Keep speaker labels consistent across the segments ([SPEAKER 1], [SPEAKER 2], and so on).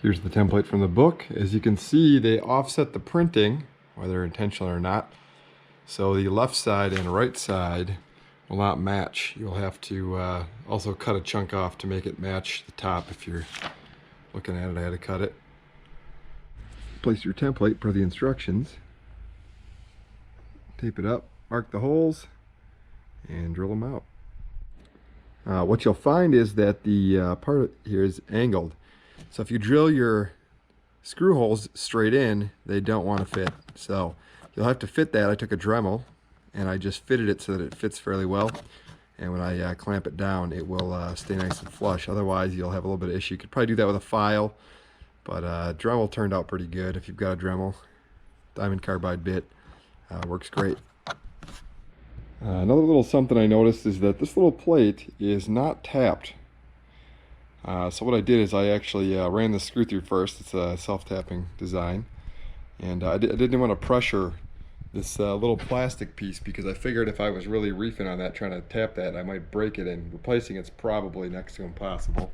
[SPEAKER 1] Here's the template from the book. As you can see, they offset the printing, whether intentional or not. So the left side and right side will not match. You'll have to also cut a chunk off to make it match the top. If you're looking at it, I had to cut it. Place your template per the instructions. Tape it up, mark the holes, and drill them out. What you'll find is that the part here is angled. So if you drill your screw holes straight in, they don't want to fit. So you'll have to fit that. I took a Dremel and I just fitted it so that it fits fairly well. And when I clamp it down, it will stay nice and flush. Otherwise, you'll have a little bit of issue. You could probably do that with a file, but Dremel turned out pretty good. If you've got a Dremel, diamond carbide bit, works great. Another little something I noticed is that this little plate is not tapped. So what I did is I actually ran the screw through first. It's a self-tapping design. And I didn't want to pressure this little plastic piece because I figured if I was really reefing on that, trying to tap that, I might break it, and replacing it's probably next to impossible.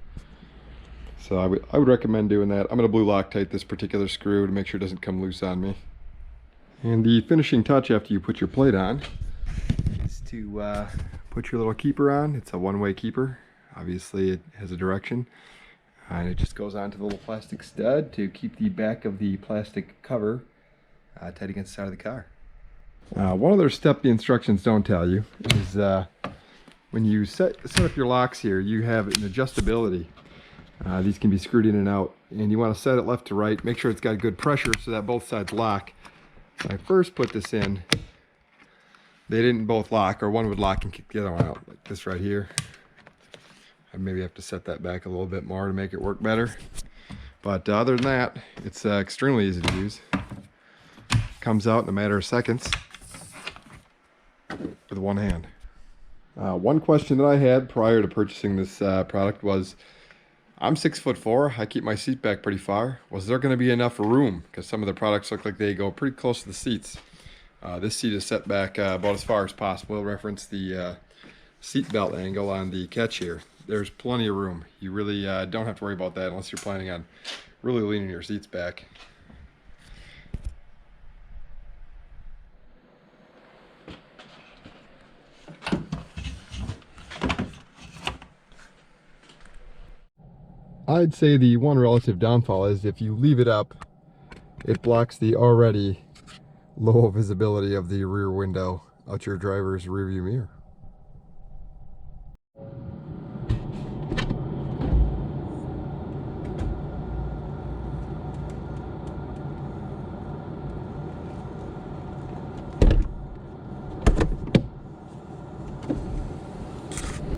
[SPEAKER 1] So I would recommend doing that. I'm going to blue Loctite this particular screw to make sure it doesn't come loose on me. And the finishing touch after you put your plate on is to put your little keeper on. It's a one-way keeper. Obviously it has a direction, and it just goes onto the little plastic stud to keep the back of the plastic cover tight against the side of the car. One other step the instructions don't tell you is when you set up your locks here, you have an adjustability. These can be screwed in and out, and you want to set it left to right. Make sure it's got good pressure so that both sides lock. When I first put this in, they didn't both lock, or one would lock and kick the other one out, like this right here. I maybe have to set that back a little bit more to make it work better. But other than that, it's extremely easy to use. Comes out in a matter of seconds with one hand. One question that I had prior to purchasing this product was, I'm 6'4", I keep my seat back pretty far. Was there going to be enough room? Because some of the products look like they go pretty close to the seats. This seat is set back about as far as possible. I'll reference the seat belt angle on the catch here. There's plenty of room. You really don't have to worry about that unless you're planning on really leaning your seats back. I'd say the one relative downfall is if you leave it up, it blocks the already low visibility of the rear window out your driver's rearview mirror.